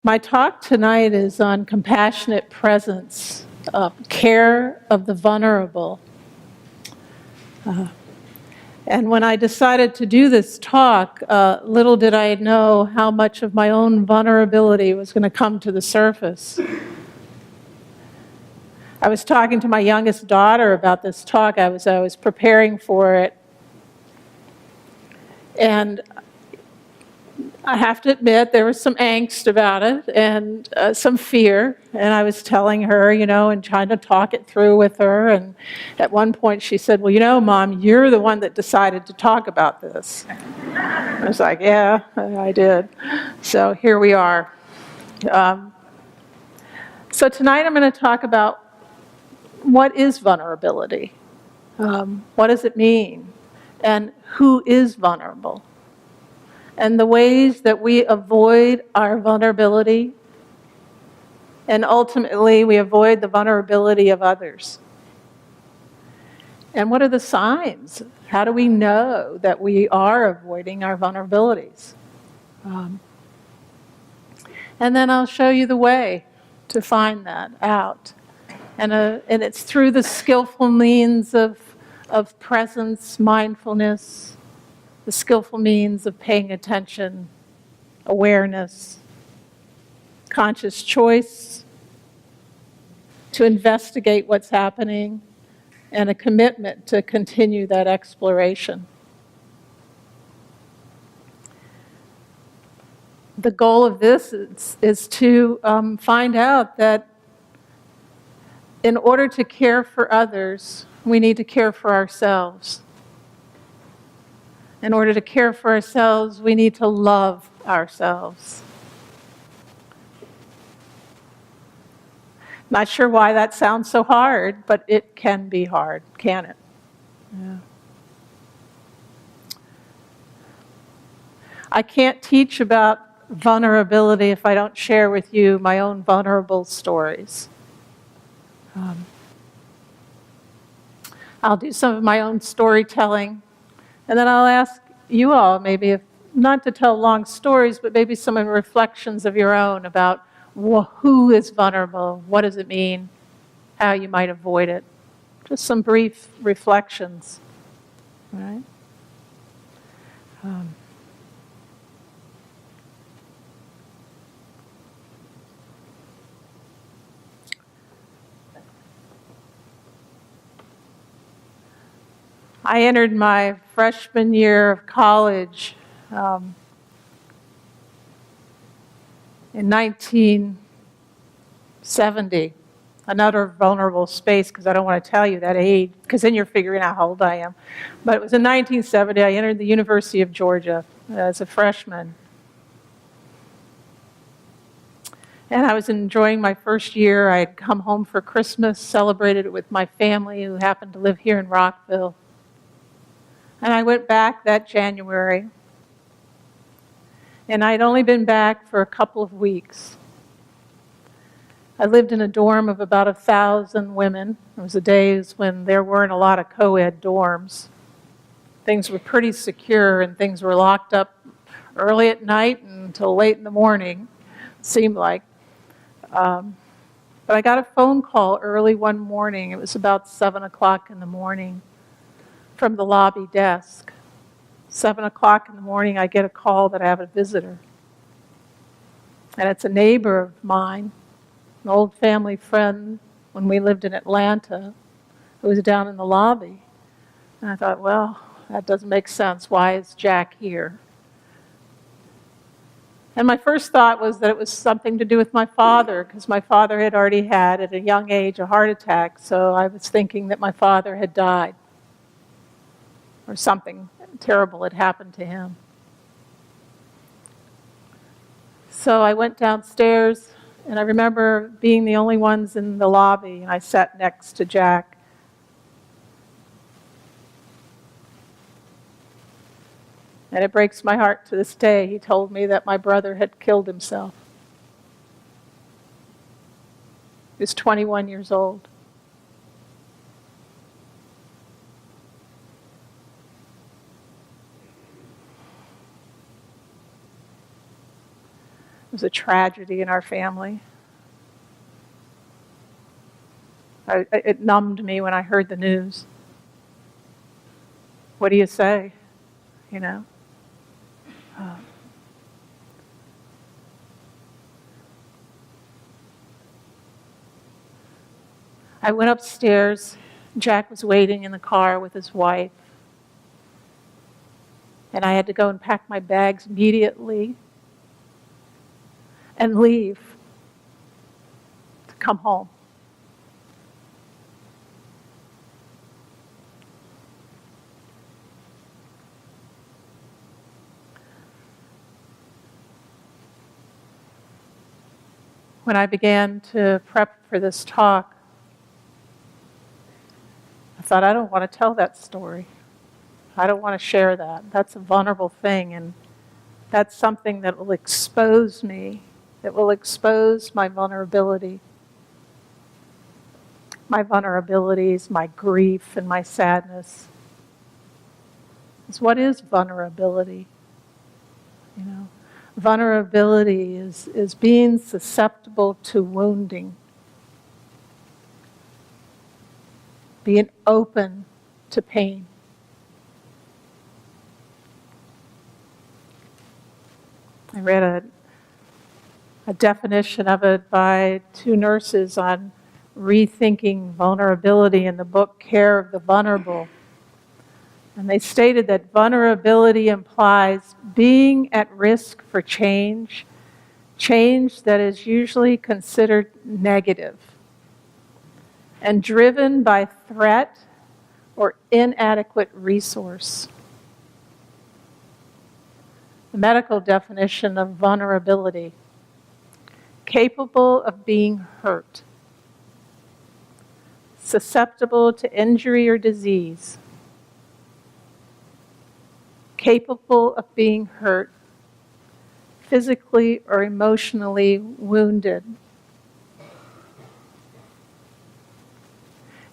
My talk tonight is on compassionate presence, care of the vulnerable. And when I decided to do this talk, little did I know how much of my own vulnerability was going to come to the surface. I was talking to my youngest daughter about this talk. I was preparing for it. And I have to admit, there was some angst about it and some fear. And I was telling her, and trying to talk it through with her. And at one point she said, well, Mom, you're the one that decided to talk about this. I was like, yeah, I did. So here we are. So tonight I'm going to talk about what is vulnerability? What does it mean? And who is vulnerable? And the ways that we avoid our vulnerability, and ultimately we avoid the vulnerability of others. And what are the signs? How do we know that we are avoiding our vulnerabilities? And then I'll show you the way to find that out. And it's through the skillful means of presence, mindfulness, the skillful means of paying attention, awareness, conscious choice to investigate what's happening, and a commitment to continue that exploration. The goal of this is to find out that in order to care for others, we need to care for ourselves. In order to care for ourselves, we need to love ourselves. Not sure why that sounds so hard, but it can be hard, can it? Yeah. I can't teach about vulnerability if I don't share with you my own vulnerable stories. I'll do some of my own storytelling, and then I'll ask you all maybe, if not to tell long stories, but maybe some reflections of your own about who is vulnerable, what does it mean, how you might avoid it. Just some brief reflections, right? I entered my freshman year of college in 1970. Another vulnerable space, because I don't want to tell you that age, because then you're figuring out how old I am. But it was in 1970. I entered the University of Georgia as a freshman. And I was enjoying my first year. I had come home for Christmas, celebrated it with my family who happened to live here in Rockville. And I went back that January. And I'd only been back for a couple of weeks. I lived in a dorm of about 1,000 women. It was the days when there weren't a lot of co-ed dorms. Things were pretty secure and things were locked up early at night until late in the morning, it seemed like. But I got a phone call early one morning. It was about 7 o'clock in the morning from the lobby desk. 7 o'clock in the morning, I get a call that I have a visitor. And it's a neighbor of mine, an old family friend when we lived in Atlanta, who was down in the lobby. And I thought, well, that doesn't make sense. Why is Jack here? And my first thought was that it was something to do with my father, because my father had already had, at a young age, a heart attack. So I was thinking that my father had died, or something terrible had happened to him. So I went downstairs, and I remember being the only ones in the lobby, and I sat next to Jack. And it breaks my heart to this day. He told me that my brother had killed himself. He was 21 years old. was a tragedy in our family. It numbed me when I heard the news. What do you say? You know? I went upstairs. Jack was waiting in the car with his wife. And I had to go and pack my bags immediately and leave to come home. When I began to prep for this talk, I thought, I don't want to tell that story. I don't want to share that. That's a vulnerable thing, and that's something that will expose me, that will expose my vulnerability. My vulnerabilities, my grief, and my sadness. Because what is vulnerability? You know, vulnerability is being susceptible to wounding, being open to pain. I read a definition of it by two nurses on rethinking vulnerability in the book Care of the Vulnerable. And they stated that vulnerability implies being at risk for change, change that is usually considered negative, and driven by threat or inadequate resource. The medical definition of vulnerability: capable of being hurt, susceptible to injury or disease, capable of being hurt, physically or emotionally wounded.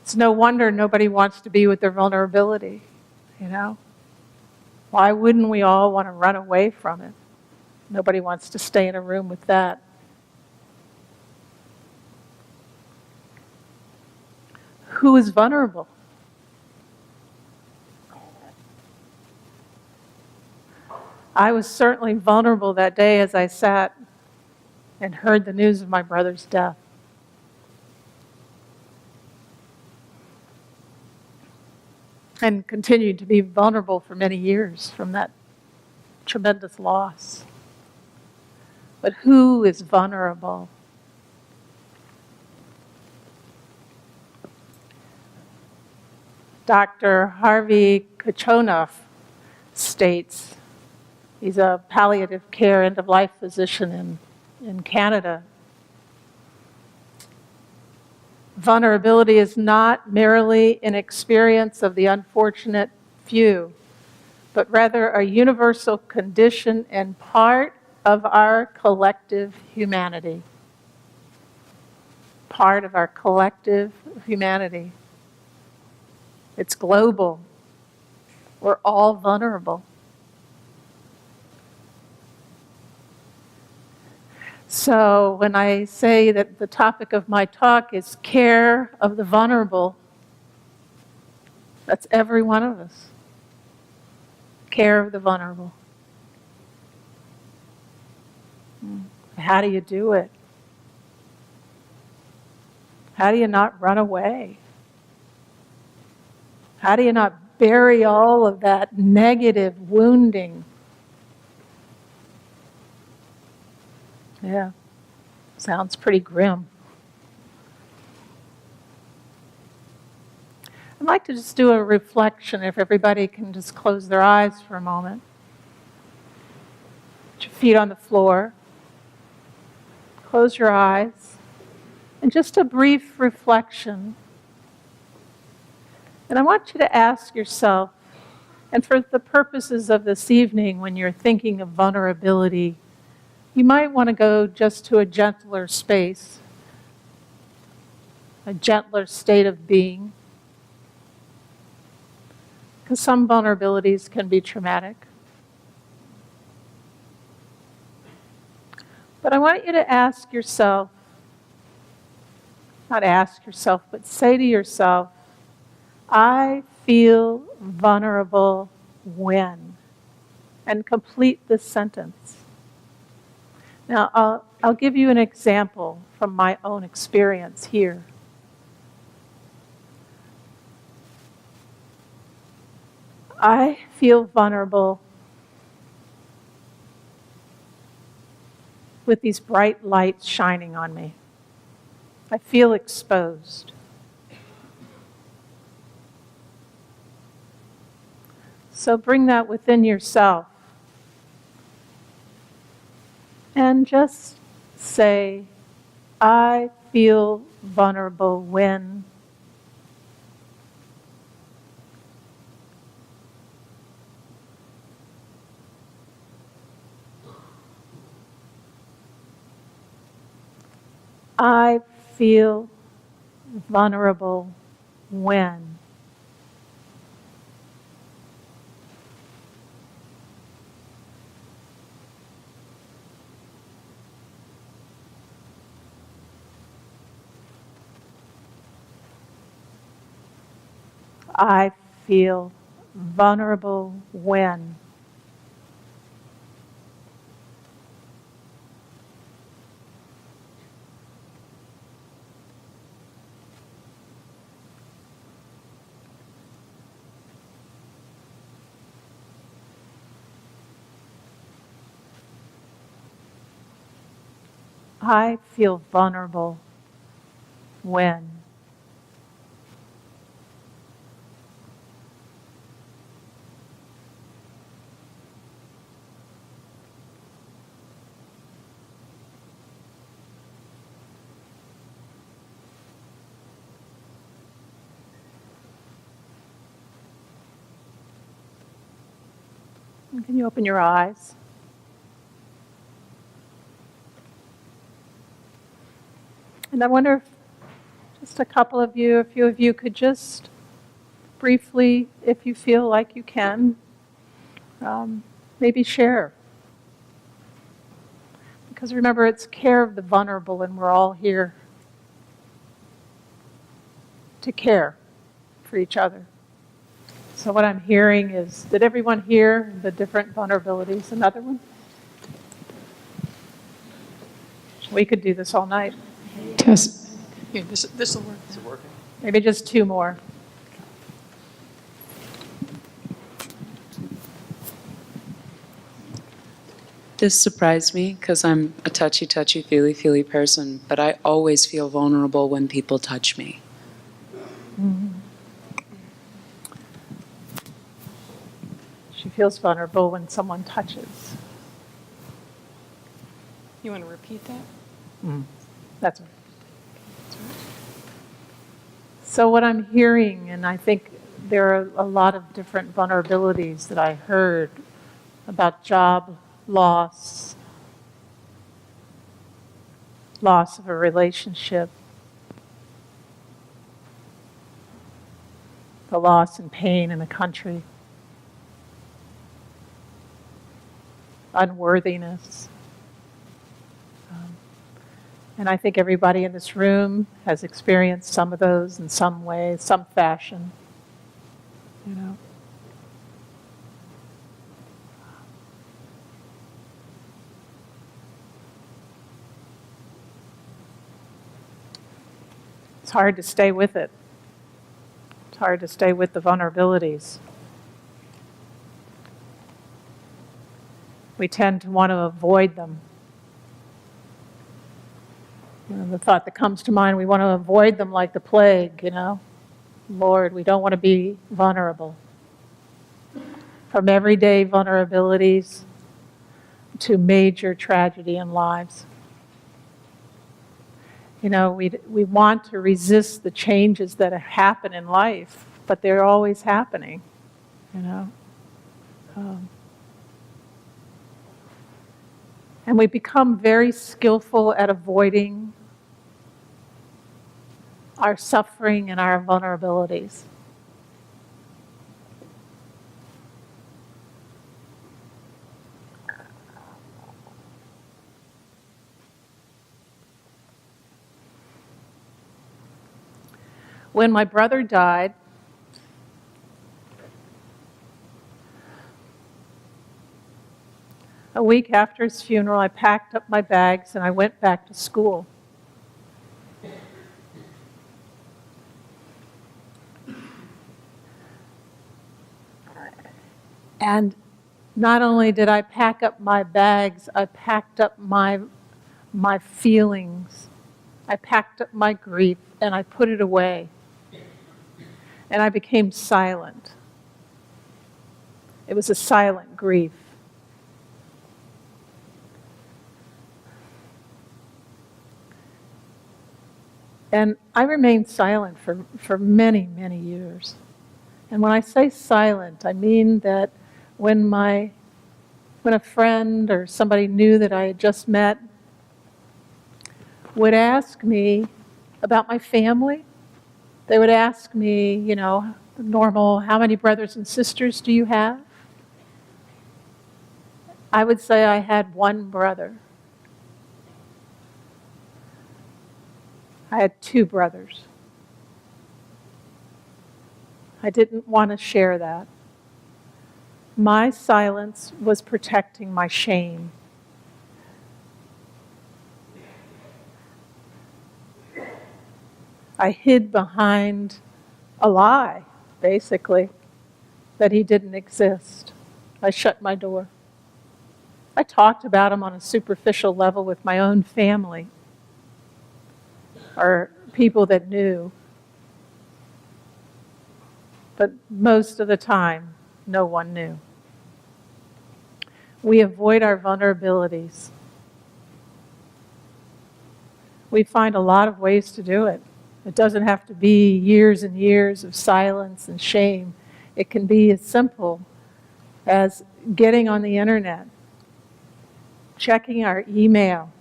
It's no wonder nobody wants to be with their vulnerability, you know? Why wouldn't we all want to run away from it? Nobody wants to stay in a room with that. Who is vulnerable? I was certainly vulnerable that day as I sat and heard the news of my brother's death. And continued to be vulnerable for many years from that tremendous loss. But who is vulnerable? Dr. Harvey Kachonoff states, he's a palliative care end-of-life physician in Canada. Vulnerability is not merely an experience of the unfortunate few, but rather a universal condition and part of our collective humanity. Part of our collective humanity. It's global. We're all vulnerable. So when I say that the topic of my talk is care of the vulnerable, that's every one of us. Care of the vulnerable. How do you do it? How do you not run away? How do you not bury all of that negative wounding? Yeah, sounds pretty grim. I'd like to just do a reflection, if everybody can just close their eyes for a moment. Put your feet on the floor. Close your eyes. And just a brief reflection. And I want you to ask yourself, and for the purposes of this evening, when you're thinking of vulnerability, you might want to go just to a gentler space, a gentler state of being. Because some vulnerabilities can be traumatic. But I want you to ask yourself, not ask yourself, but say to yourself, I feel vulnerable when, and complete this sentence. Now, I'll give you an example from my own experience here. I feel vulnerable with these bright lights shining on me. I feel exposed. So bring that within yourself and just say, I feel vulnerable when. I feel vulnerable when. I feel vulnerable when. I feel vulnerable when. Can you open your eyes? And I wonder if just a couple of you, a few of you could just briefly, if you feel like you can, maybe share. Because remember, it's care of the vulnerable, and we're all here to care for each other. So what I'm hearing is, did everyone hear the different vulnerabilities? Another one? We could do this all night. Test. Here, this will work. Is it working? Maybe just two more. This surprised me because I'm a touchy, feely person, but I always feel vulnerable when people touch me. Mm-hmm. She feels vulnerable when someone touches. You want to repeat that? That's right. So what I'm hearing, and I think there are a lot of different vulnerabilities that I heard about job loss, loss of a relationship, the loss and pain in a country, unworthiness. And I think everybody in this room has experienced some of those in some way, some fashion, you know. It's hard to stay with it. It's hard to stay with the vulnerabilities. We tend to want to avoid them. You know, the thought that comes to mind, we want to avoid them like the plague, you know. Lord, we don't want to be vulnerable. From everyday vulnerabilities to major tragedy in lives. You know, we want to resist the changes that happen in life, but they're always happening, you know. And we become very skillful at avoiding our suffering and our vulnerabilities. When my brother died, a week after his funeral, I packed up my bags and I went back to school. And not only did I pack up my bags, I packed up my feelings. I packed up my grief and I put it away. And I became silent. It was a silent grief. And I remained silent for many, many years. And when I say silent, I mean that when a friend or somebody new that I had just met would ask me about my family, they would ask me, normal, how many brothers and sisters do you have? I would say I had one brother. I had two brothers. I didn't want to share that. My silence was protecting my shame. I hid behind a lie, basically, that he didn't exist. I shut my door. I talked about him on a superficial level with my own family or people that knew. But most of the time, no one knew. We avoid our vulnerabilities. We find a lot of ways to do it. It doesn't have to be years and years of silence and shame. It can be as simple as getting on the internet, checking our email.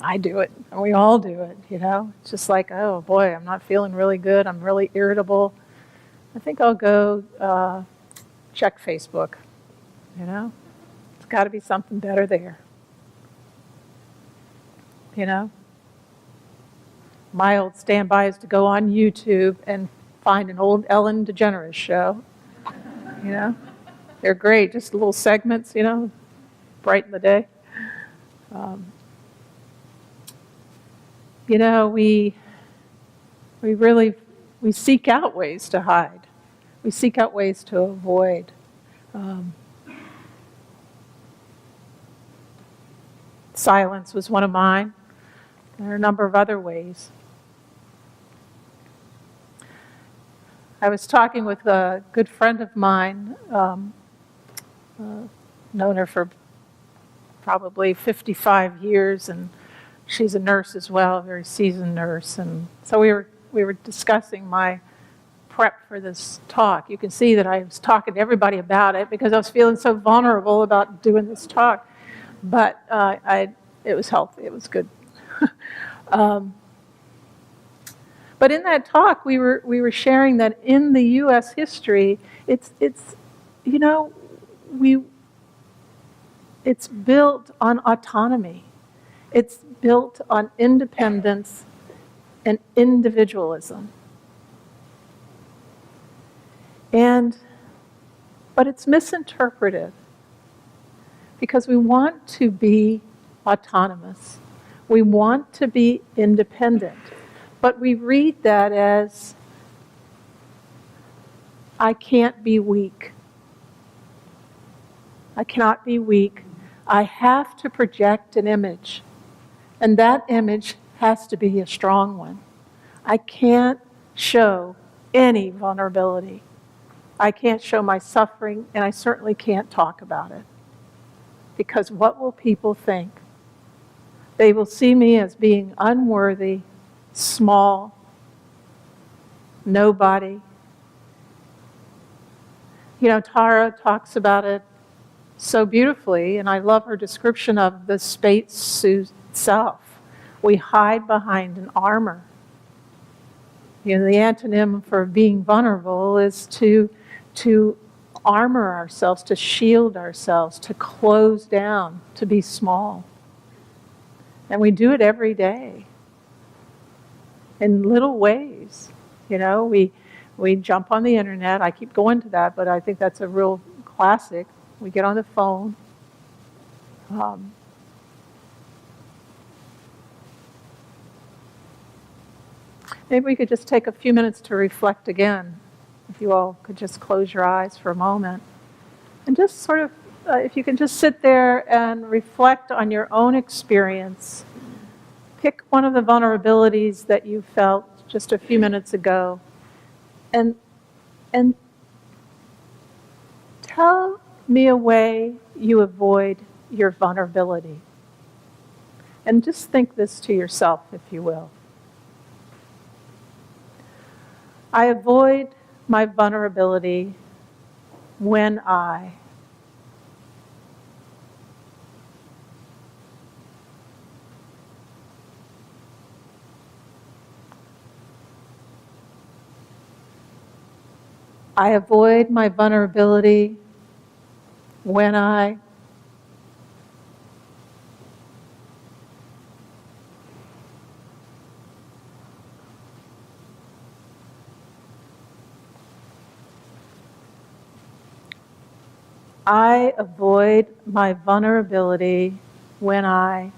I do it, and we all do it, It's just like, oh boy, I'm not feeling really good. I'm really irritable. I think I'll go check Facebook, It's got to be something better there, My old standby is to go on YouTube and find an old Ellen DeGeneres show, They're great, just little segments, brighten the day. We seek out ways to hide. We seek out ways to avoid. Silence was one of mine. There are a number of other ways. I was talking with a good friend of mine, known her for probably 55 years, and she's a nurse as well, a very seasoned nurse. And so we were discussing my prep for this talk. You can see that I was talking to everybody about it because I was feeling so vulnerable about doing this talk. But it was healthy. It was good. But in that talk, we were sharing that in the U.S. history, it's built on autonomy. It's built on independence and individualism. But it's misinterpreted because we want to be autonomous. We want to be independent. But we read that as, I can't be weak. I cannot be weak. I have to project an image. And that image has to be a strong one. I can't show any vulnerability. I can't show my suffering, and I certainly can't talk about it. Because what will people think? They will see me as being unworthy, small, nobody. Tara talks about it so beautifully, and I love her description of the space suit itself. We hide behind an armor. The antonym for being vulnerable is to armor ourselves, to shield ourselves, to close down, to be small. And we do it every day. in little ways. You know, we jump on the internet. I keep going to that, but I think that's a real classic. We get on the phone. Maybe we could just take a few minutes to reflect again. If you all could just close your eyes for a moment. And just sort of, if you can just sit there and reflect on your own experience. Pick one of the vulnerabilities that you felt just a few minutes ago. And tell me a way you avoid your vulnerability. And just think this to yourself, if you will. I avoid my vulnerability when I. I avoid my vulnerability when I. I avoid my vulnerability when I.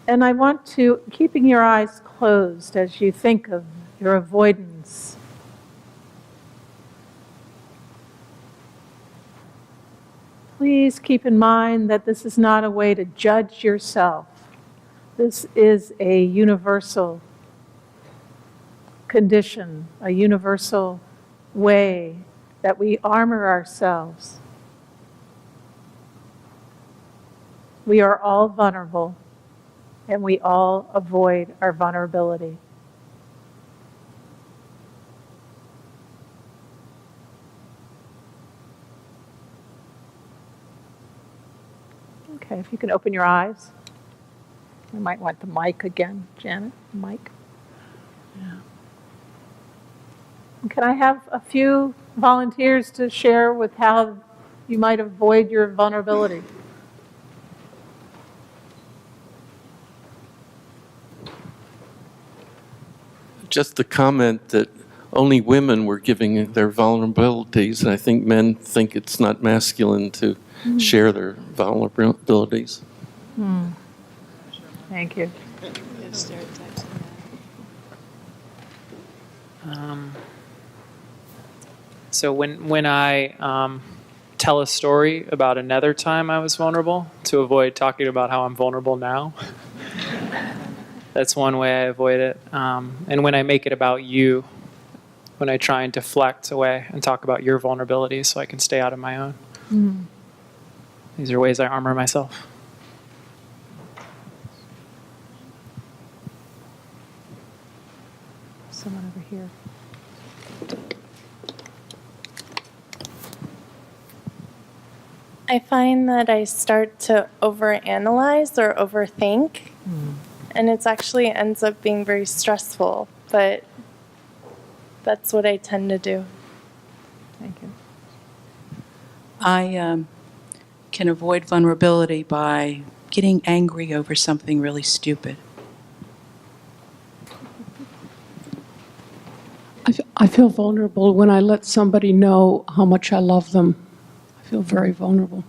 And I want to, keeping your eyes closed as you think of your avoidance. Please keep in mind that this is not a way to judge yourself. This is a universal condition, a universal way that we armor ourselves. We are all vulnerable, and we all avoid our vulnerability. Okay, if you can open your eyes. We might want the mic again, Janet, mic. Yeah. And can I have a few volunteers to share with how you might avoid your vulnerability? Just the comment that only women were giving their vulnerabilities, and I think men think it's not masculine to share their vulnerabilities. Thank you. So when I tell a story about another time I was vulnerable, to avoid talking about how I'm vulnerable now, that's one way I avoid it. And when I make it about you, when I try and deflect away and talk about your vulnerabilities so I can stay out of my own. These are ways I armor myself. Someone over here. I find that I start to overanalyze or overthink, and it actually ends up being very stressful, but that's what I tend to do. Thank you. I can avoid vulnerability by getting angry over something really stupid. I feel vulnerable when I let somebody know how much I love them. I feel very vulnerable.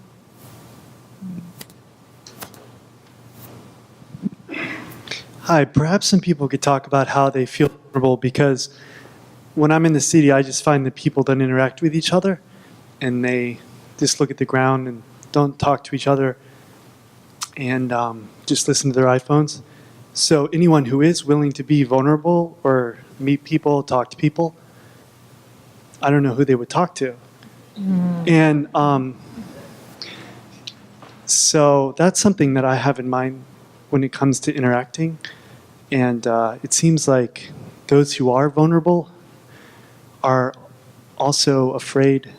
Hi, perhaps some people could talk about how they feel vulnerable, because when I'm in the city, I just find that people don't interact with each other and they just look at the ground and don't talk to each other and just listen to their iPhones. So anyone who is willing to be vulnerable or meet people, talk to people, I don't know who they would talk to. And so that's something that I have in mind when it comes to interacting. And it seems like those who are vulnerable are also afraid,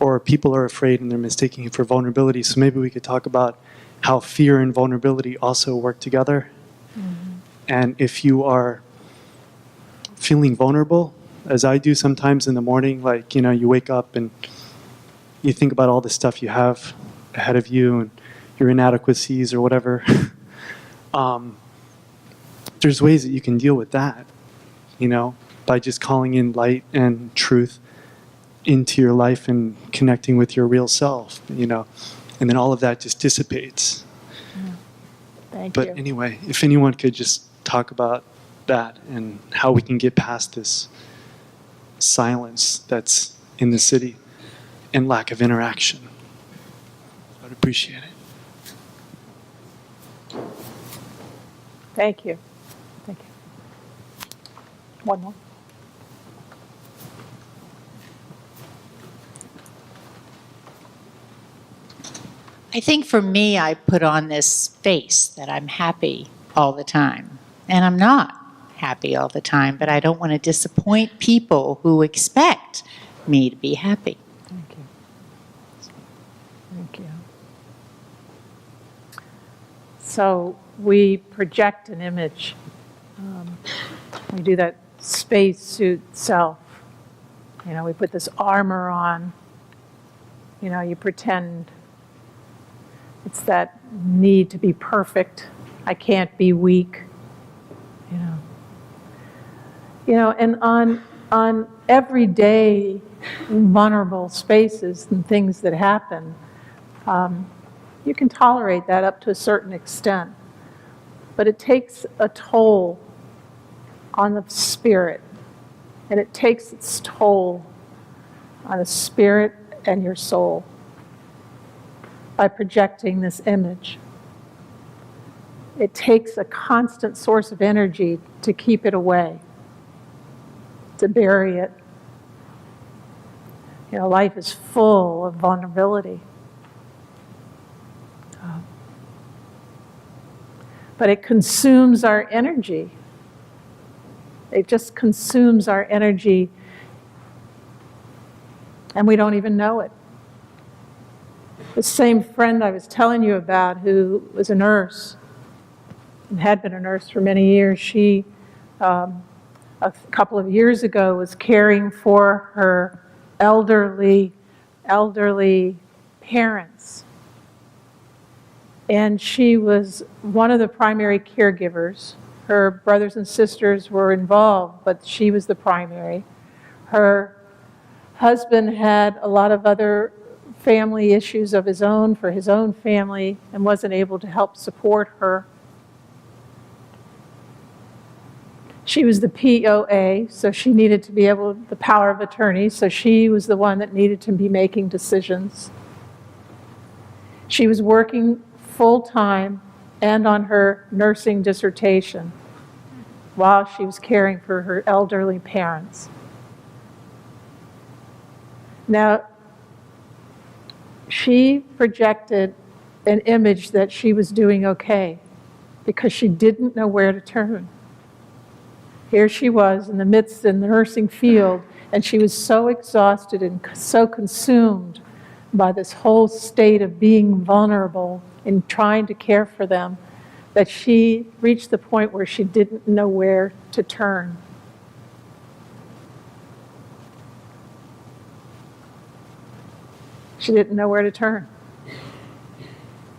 or people are afraid and they're mistaking it for vulnerability. So maybe we could talk about how fear and vulnerability also work together. And if you are feeling vulnerable, as I do sometimes in the morning. Like, you wake up and you think about all the stuff you have ahead of you and your inadequacies or whatever. There's ways that you can deal with that, by just calling in light and truth into your life and connecting with your real self, and then all of that just dissipates. Thank But you. anyway, if anyone could just talk about that and how we can get past this silence that's in the city and lack of interaction, I'd appreciate it. Thank you. Thank you. One more. I think for me, I put on this face that I'm happy all the time. And I'm not happy all the time, but I don't want to disappoint people who expect me to be happy. Thank you. Thank you. So we project an image. We do that spacesuit self. We put this armor on. You pretend it's that need to be perfect. I can't be weak. And on everyday vulnerable spaces and things that happen, you can tolerate that up to a certain extent. But it takes a toll on the spirit, and it takes its toll on the spirit and your soul by projecting this image. It takes a constant source of energy to keep it away, to bury it. Life is full of vulnerability. But it consumes our energy. It just consumes our energy, and we don't even know it. The same friend I was telling you about, who was a nurse and had been a nurse for many years, she, a couple of years ago, was caring for her elderly parents. And she was one of the primary caregivers. Her brothers and sisters were involved, but she was the primary. Her husband had a lot of other family issues of his own for his own family and wasn't able to help support her. She was the POA, so she needed to be able, the power of attorney, so she was the one that needed to be making decisions. She was working full-time and on her nursing dissertation while she was caring for her elderly parents. Now, she projected an image that she was doing okay because she didn't know where to turn. Here she was in the midst of the nursing field, and she was so exhausted and so consumed by this whole state of being vulnerable and trying to care for them that she reached the point where she didn't know where to turn. She didn't know where to turn.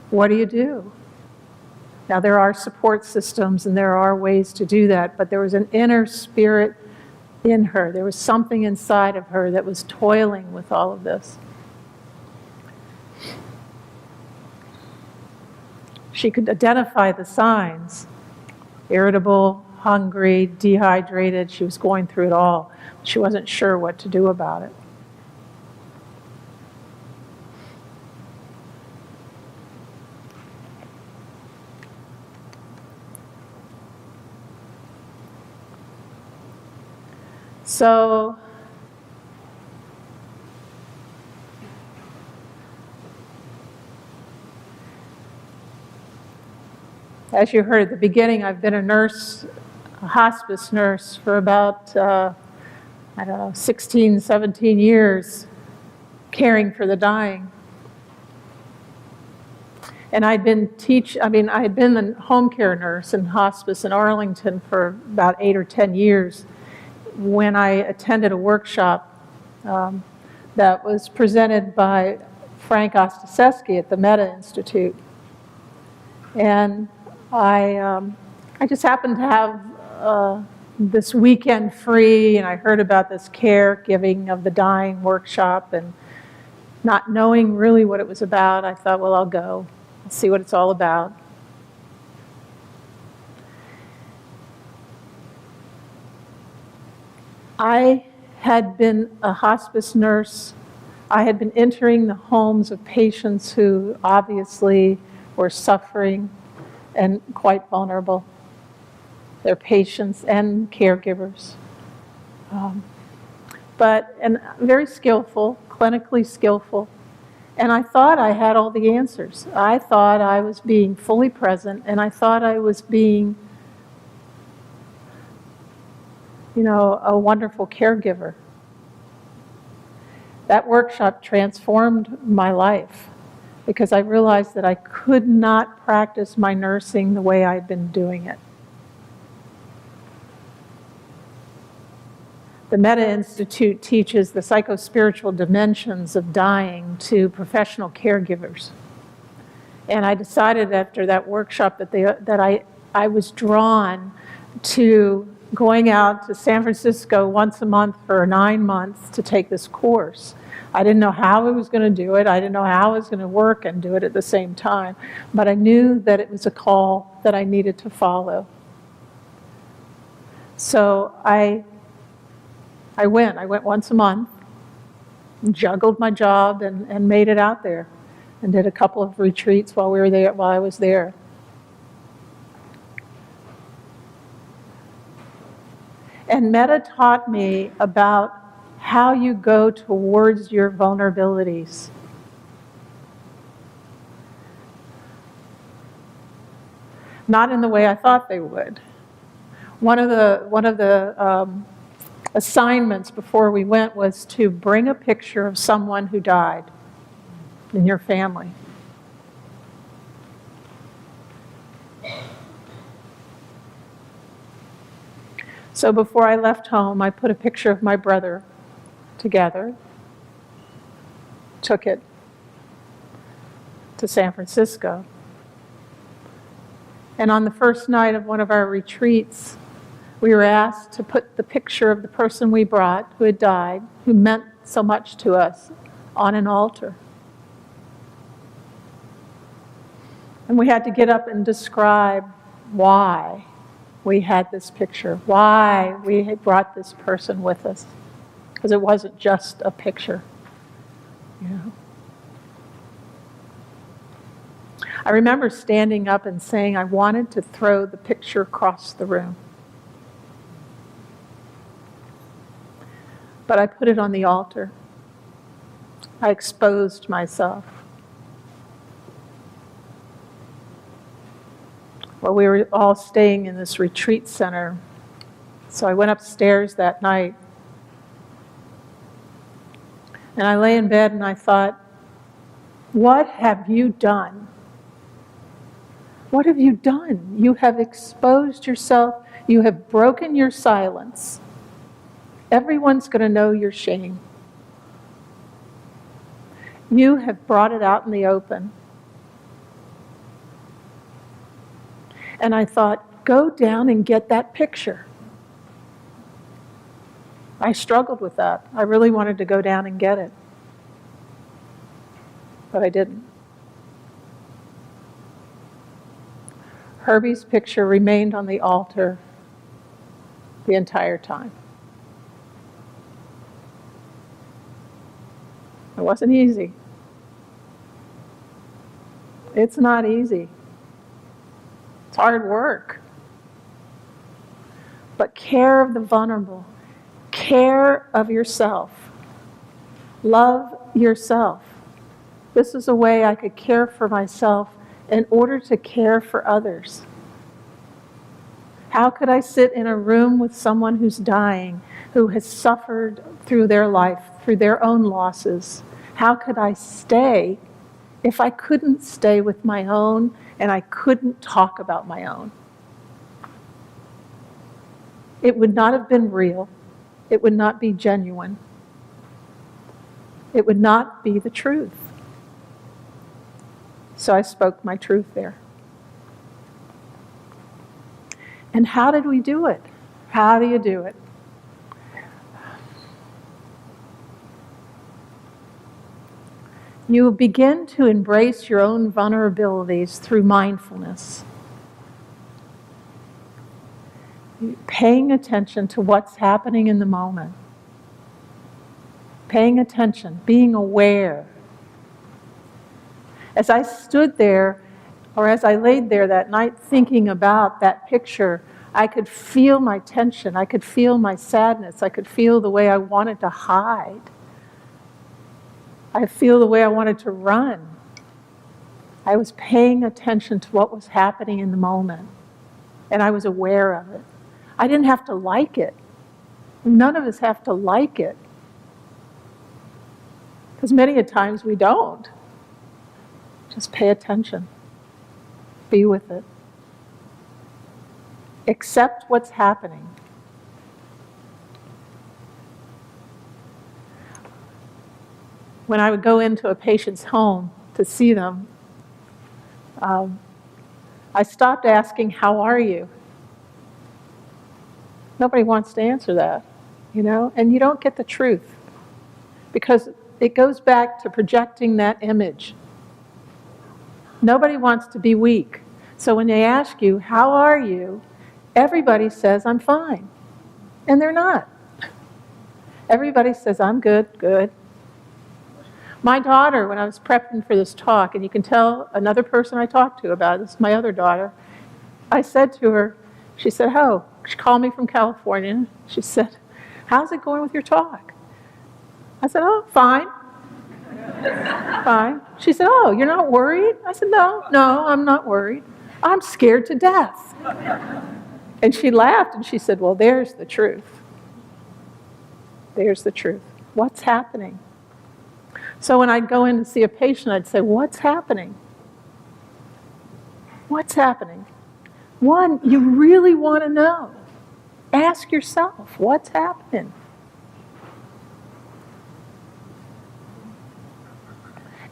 What do you do? Now, there are support systems and there are ways to do that, but there was an inner spirit in her. There was something inside of her that was toiling with all of this. She could identify the signs: irritable, hungry, dehydrated. She was going through it all. She wasn't sure what to do about it. So, as you heard at the beginning, I've been a nurse, a hospice nurse, for about, 16, 17 years, caring for the dying. And I had been the home care nurse in hospice in Arlington for about 8 or 10 years. when I attended a workshop that was presented by Frank Ostaseski at the Metta Institute. And I just happened to have this weekend free, and I heard about this caregiving of the dying workshop, and not knowing really what it was about, I thought, well, I'll go. I'll see what it's all about. I had been a hospice nurse. I had been entering the homes of patients who obviously were suffering and quite vulnerable. They're patients and caregivers. And very skillful, clinically skillful. And I thought I had all the answers. I thought I was being fully present, and I thought I was being, a wonderful caregiver. That workshop transformed my life because I realized that I could not practice my nursing the way I'd been doing it. The Metta Institute teaches the psychospiritual dimensions of dying to professional caregivers. And I decided after that workshop that I was drawn to going out to San Francisco once a month for 9 months to take this course. I didn't know how I was going to do it. I didn't know how I was going to work and do it at the same time. But I knew that it was a call that I needed to follow. So I went once a month, juggled my job and made it out there, and did a couple of retreats while I was there. And Metta taught me about how you go towards your vulnerabilities. Not in the way I thought they would. One of the assignments before we went was to bring a picture of someone who died in your family. So before I left home, I put a picture of my brother together, took it to San Francisco. And on the first night of one of our retreats, we were asked to put the picture of the person we brought who had died, who meant so much to us, on an altar. And we had to get up and describe why we had this picture, why we had brought this person with us. Because it wasn't just a picture. I remember standing up and saying I wanted to throw the picture across the room. But I put it on the altar. I exposed myself. Well, we were all staying in this retreat center. So I went upstairs that night. And I lay in bed and I thought, what have you done? What have you done? You have exposed yourself. You have broken your silence. Everyone's going to know your shame. You have brought it out in the open. And I thought, go down and get that picture. I struggled with that. I really wanted to go down and get it. But I didn't. Herbie's picture remained on the altar the entire time. It wasn't easy. It's not easy. It's hard work. But care of the vulnerable, care of yourself, love yourself. This is a way I could care for myself in order to care for others. How could I sit in a room with someone who's dying, who has suffered through their life, through their own losses? How could I stay if I couldn't stay with my own and I couldn't talk about my own? It would not have been real. it would not be genuine. It would not be the truth. So I spoke my truth there. And how did we do it? How do you do it? You begin to embrace your own vulnerabilities through mindfulness. Paying attention to what's happening in the moment. Paying attention, being aware. As I stood there, or as I laid there that night thinking about that picture, I could feel my tension, I could feel my sadness, I could feel the way I wanted to hide. I feel the way I wanted to run. I was paying attention to what was happening in the moment, and I was aware of it. I didn't have to like it. None of us have to like it. Because many a times we don't. Just pay attention. Be with it. Accept what's happening. When I would go into a patient's home to see them, I stopped asking, "How are you?" Nobody wants to answer that, and you don't get the truth because it goes back to projecting that image. Nobody wants to be weak. So when they ask you, "How are you?" everybody says, "I'm fine." And they're not. Everybody says, "I'm good, good." My daughter, when I was prepping for this talk, and you can tell another person I talked to about this, my other daughter, I said to her, she said, "Oh," she called me from California. She said, "How's it going with your talk?" I said, "Oh, fine." Fine. She said, "Oh, you're not worried?" I said, No, I'm not worried. I'm scared to death." And she laughed and she said, "Well, there's the truth. There's the truth. What's happening?" So when I'd go in to see a patient, I'd say, "What's happening? What's happening?" One, you really want to know. Ask yourself, what's happening?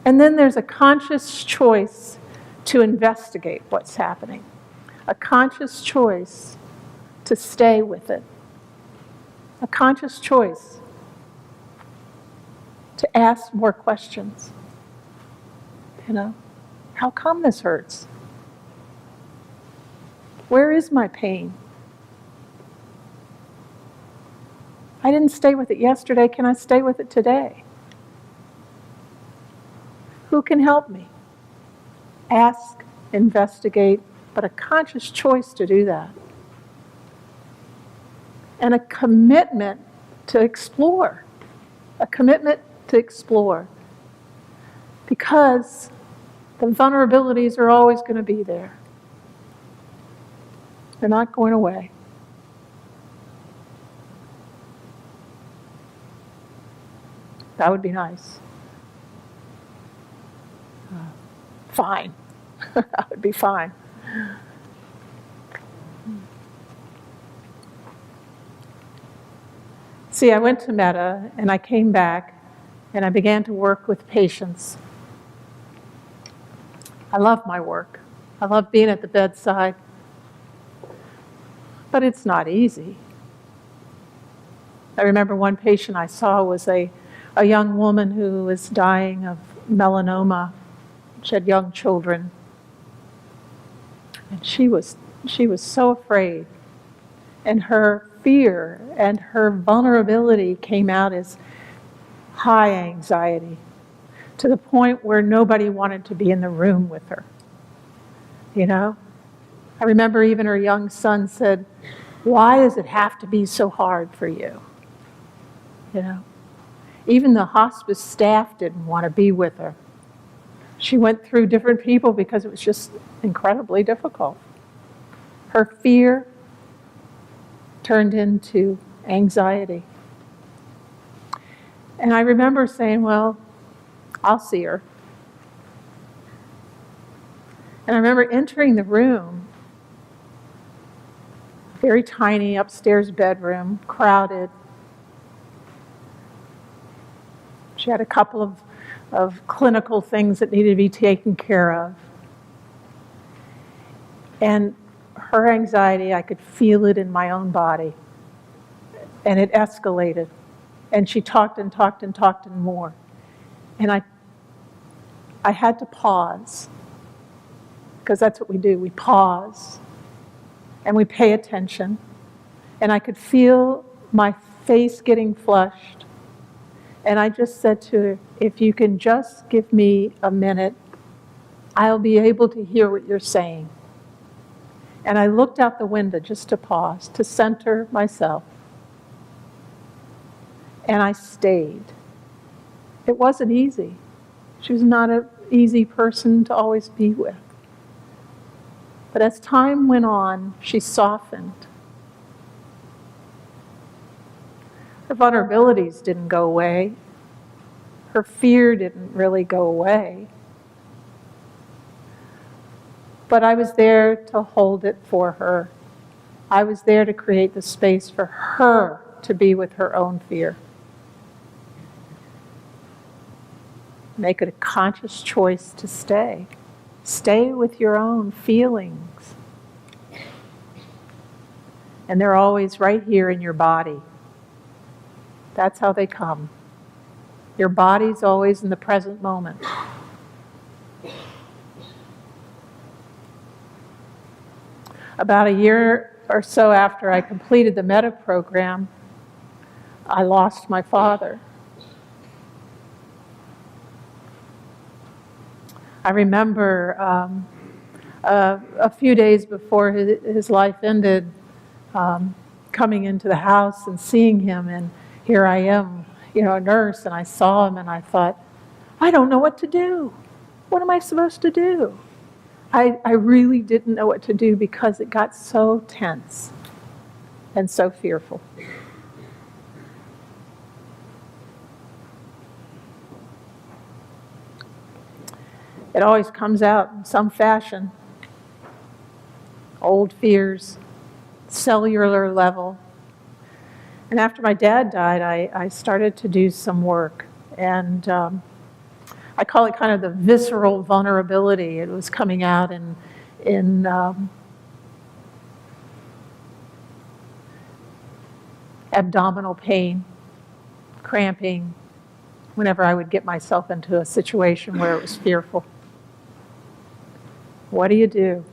And then there's a conscious choice to investigate what's happening. A conscious choice to stay with it. A conscious choice to ask more questions. How come this hurts? Where is my pain? I didn't stay with it yesterday. Can I stay with it today? Who can help me? Ask, investigate, but a conscious choice to do that. And a commitment to explore. A commitment to explore. Because the vulnerabilities are always going to be there. They're not going away. That would be nice. Fine. That would be fine. See, I went to Meta and I came back and I began to work with patients. I love my work. I love being at the bedside. But it's not easy. I remember one patient I saw was a young woman who was dying of melanoma. She had young children. And she was so afraid. And her fear and her vulnerability came out as high anxiety, to the point where nobody wanted to be in the room with her. I remember even her young son said, "Why does it have to be so hard for you?" Even the hospice staff didn't want to be with her. She went through different people because it was just incredibly difficult. Her fear turned into anxiety. And I remember saying, "Well, I'll see her." And I remember entering the room, very tiny upstairs bedroom, crowded, She had a couple of clinical things that needed to be taken care of. And her anxiety, I could feel it in my own body. And it escalated. And she talked and talked and talked and more. And I had to pause. Because that's what we do. We pause. And we pay attention. And I could feel my face getting flushed. And I just said to her, if you can just give me a minute, I'll be able to hear what you're saying. And I looked out the window just to pause, to center myself. And I stayed. It wasn't easy. She was not an easy person to always be with. But as time went on, she softened. Her vulnerabilities didn't go away. Her fear didn't really go away. But I was there to hold it for her. I was there to create the space for her to be with her own fear. Make it a conscious choice to stay. Stay with your own feelings. And they're always right here in your body. That's how they come. Your body's always in the present moment. About a year or so after I completed the META program, I lost my father. I remember a few days before his life ended, coming into the house and seeing him, and here I am, a nurse, and I saw him and I thought, I don't know what to do. What am I supposed to do? I really didn't know what to do because it got so tense and so fearful. It always comes out in some fashion. Old fears, cellular level. And after my dad died, I started to do some work. And I call it kind of the visceral vulnerability. It was coming out in abdominal pain, cramping, whenever I would get myself into a situation where it was fearful. What do you do?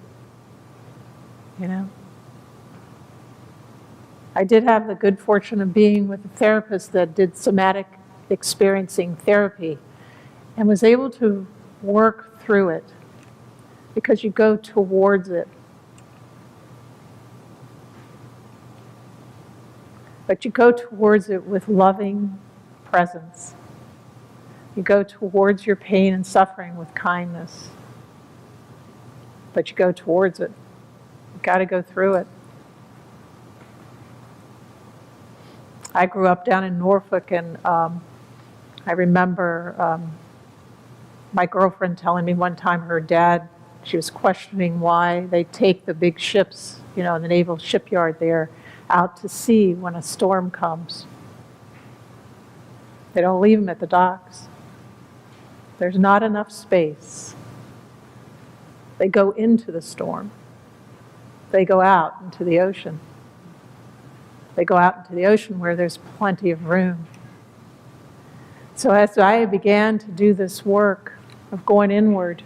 I did have the good fortune of being with a therapist that did somatic experiencing therapy and was able to work through it because you go towards it. But you go towards it with loving presence. You go towards your pain and suffering with kindness. But you go towards it. You've got to go through it. I grew up down in Norfolk, and I remember my girlfriend telling me one time her dad, she was questioning why they take the big ships, in the naval shipyard there, out to sea when a storm comes. They don't leave them at the docks. There's not enough space. They go into the storm. They go out into the ocean. They go out into the ocean where there's plenty of room. So as I began to do this work of going inward,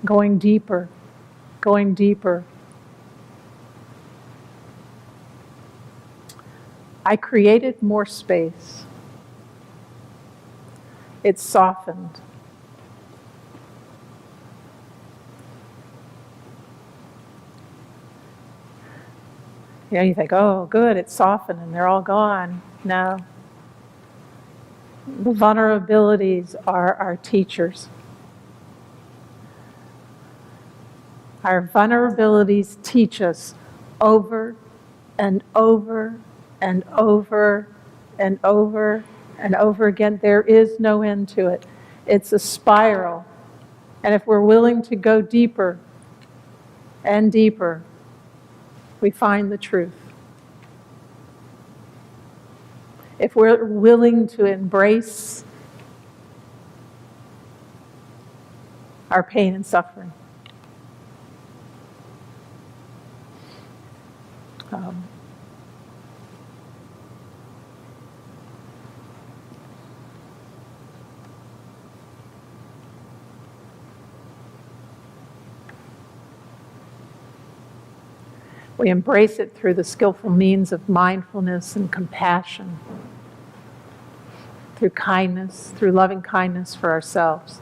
going deeper, I created more space. It softened. You think, oh, good, it's softened and they're all gone. No. The vulnerabilities are our teachers. Our vulnerabilities teach us over and over and over and over and over again. There is no end to it. It's a spiral. And if we're willing to go deeper and deeper, we find the truth. If we're willing to embrace our pain and suffering. We embrace it through the skillful means of mindfulness and compassion, through kindness, through loving kindness for ourselves.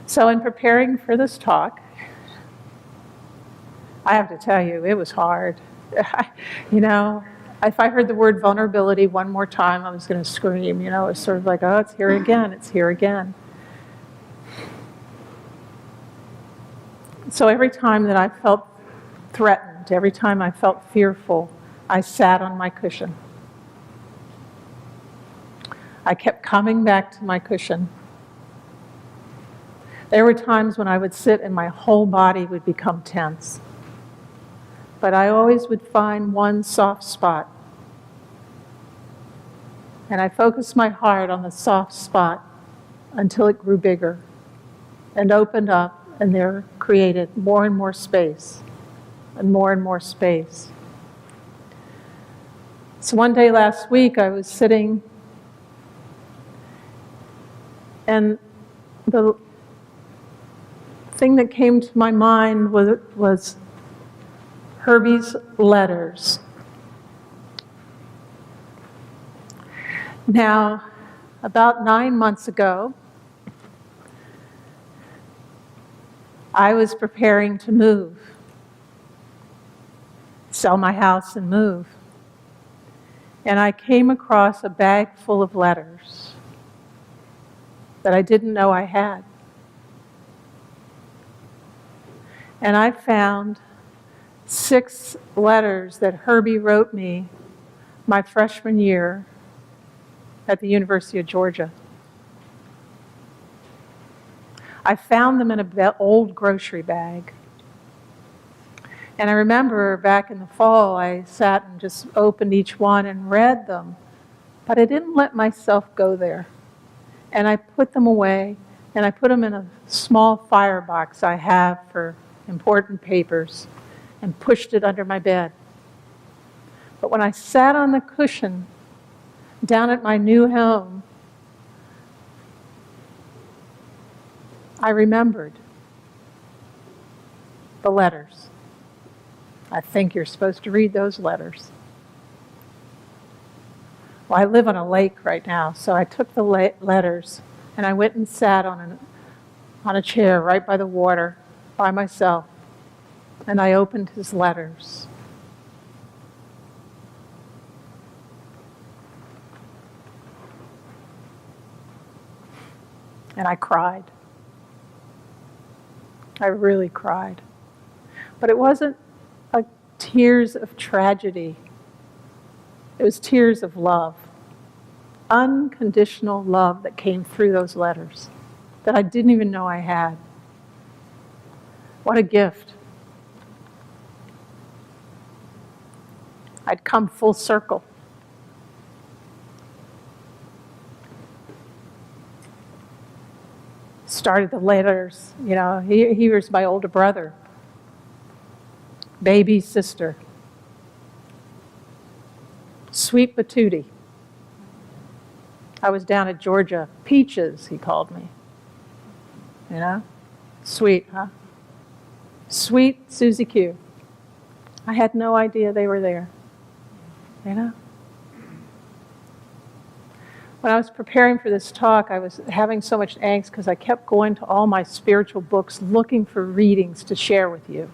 So in preparing for this talk, I have to tell you, it was hard. You know, if I heard the word vulnerability one more time, I was going to scream. You know, it's sort of like, oh, it's here again, it's here again. So every time that I felt threatened, every time I felt fearful, I sat on my cushion. I kept coming back to my cushion. There were times when I would sit and my whole body would become tense. But I always would find one soft spot. And I focused my heart on the soft spot until it grew bigger and opened up, and there created more and more space and more space. So one day last week I was sitting, and the thing that came to my mind was Herbie's letters. Now, about 9 months ago, I was preparing to move, sell my house and move. And I came across a bag full of letters that I didn't know I had. And I found 6 letters that Herbie wrote me my freshman year at the University of Georgia. I found them in an old grocery bag. And I remember back in the fall, I sat and just opened each one and read them. But I didn't let myself go there. And I put them away, and I put them in a small firebox I have for important papers, and pushed it under my bed. But when I sat on the cushion down at my new home, I remembered the letters. I think you're supposed to read those letters. Well, I live on a lake right now, so I took the letters and I went and sat on a chair right by the water by myself, and I opened his letters. And I cried. I really cried. But it wasn't tears of tragedy. It was tears of love. Unconditional love that came through those letters that I didn't even know I had. What a gift. I'd come full circle. Started the letters, you know, he was my older brother, baby sister, sweet patootie. I was down at Georgia, Peaches, he called me. You know, sweet, huh? Sweet Susie Q. I had no idea they were there, you know. When I was preparing for this talk, I was having so much angst because I kept going to all my spiritual books looking for readings to share with you.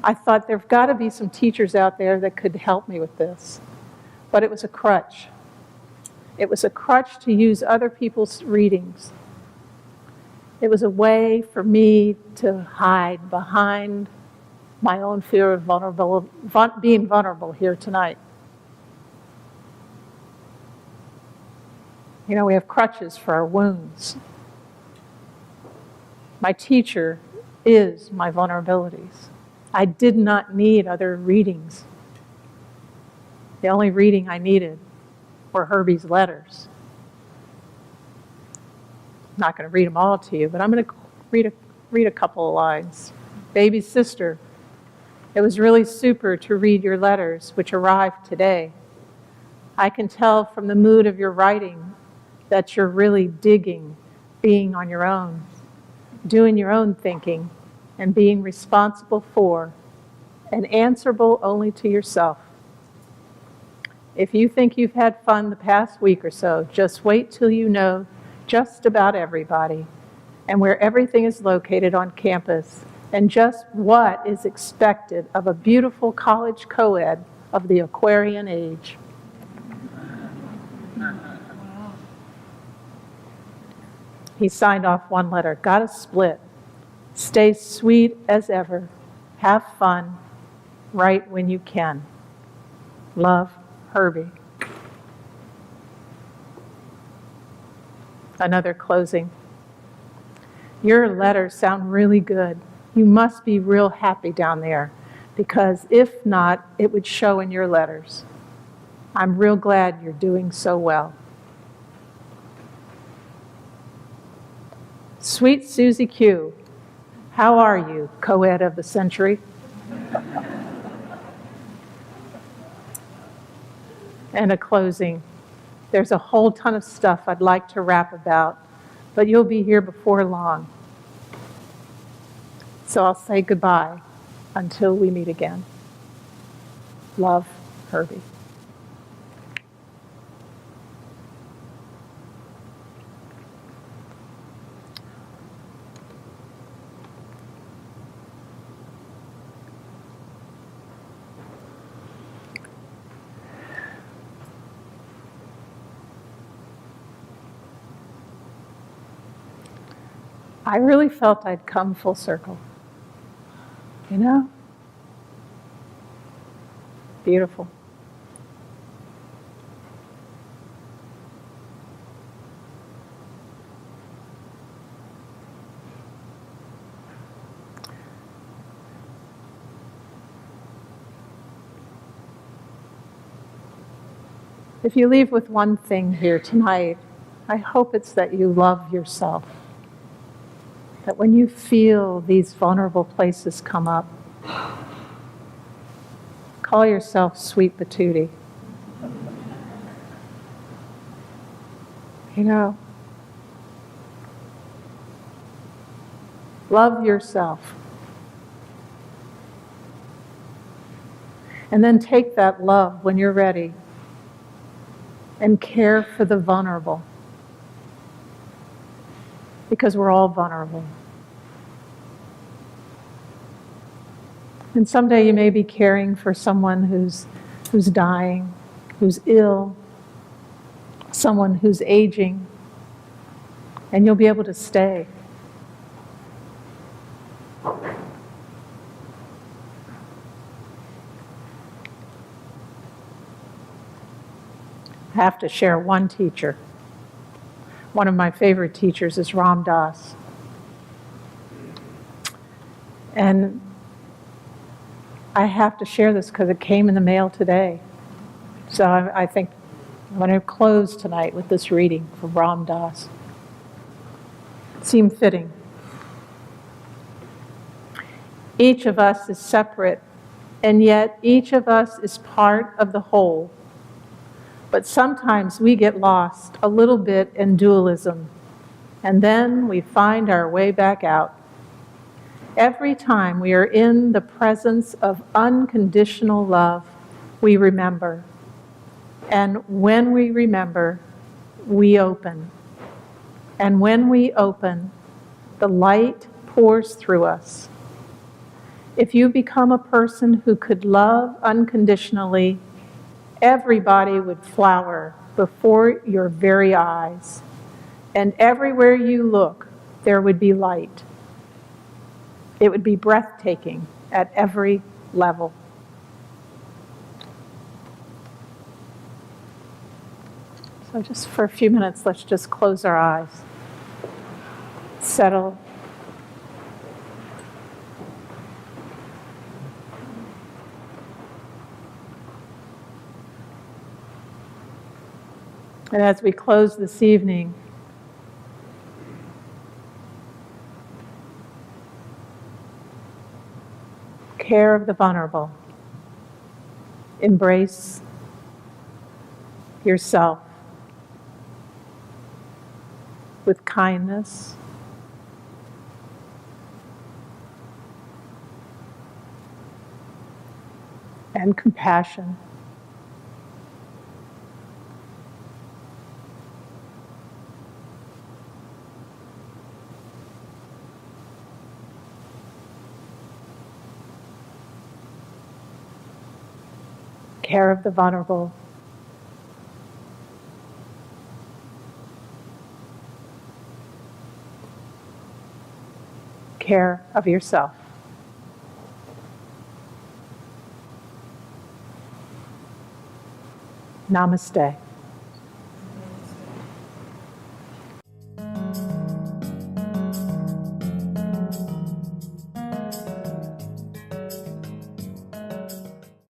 I thought there've got to be some teachers out there that could help me with this. But it was a crutch. It was a crutch to use other people's readings. It was a way for me to hide behind my own fear of being vulnerable here tonight. You know, we have crutches for our wounds. My teacher is my vulnerabilities. I did not need other readings The only reading I needed were Herbie's letters. I'm not going to read them all to you, but I'm going to read a couple of lines. Baby sister, it was really super to read your letters, which arrived today. I can tell from the mood of your writing that you're really digging being on your own, doing your own thinking, and being responsible for and answerable only to yourself. If you think you've had fun the past week or so, just wait till you know just about everybody and where everything is located on campus and just what is expected of a beautiful college co-ed of the Aquarian age. He signed off one letter. Got a split. Stay sweet as ever. Have fun. Write when you can. Love, Herbie. Another closing. Your letters sound really good. You must be real happy down there, because if not, it would show in your letters. I'm real glad you're doing so well. Sweet Susie Q, how are you, co-ed of the century? And a closing. There's a whole ton of stuff I'd like to rap about, but you'll be here before long. So I'll say goodbye until we meet again. Love, Herbie. I really felt I'd come full circle. You know? Beautiful. If you leave with one thing here tonight, I hope it's that you love yourself. That when you feel these vulnerable places come up, call yourself Sweet Patootie. You know, love yourself. And then take that love when you're ready and care for the vulnerable. Because we're all vulnerable. And someday you may be caring for someone who's dying, who's ill, someone who's aging, and you'll be able to stay. I have to share one teacher. One of my favorite teachers is Ram Dass. And I have to share this because it came in the mail today. So I think I'm going to close tonight with this reading from Ram Dass. It seemed fitting. Each of us is separate, and yet each of us is part of the whole. But sometimes we get lost a little bit in dualism, and then we find our way back out. Every time we are in the presence of unconditional love, we remember. And when we remember, we open. And when we open, the light pours through us. If you become a person who could love unconditionally, everybody would flower before your very eyes. And everywhere you look, there would be light. It would be breathtaking at every level. So just for a few minutes, let's just close our eyes. Settle. And as we close this evening, care of the vulnerable. Embrace yourself with kindness, and compassion. Care of the vulnerable. Care of yourself. Namaste.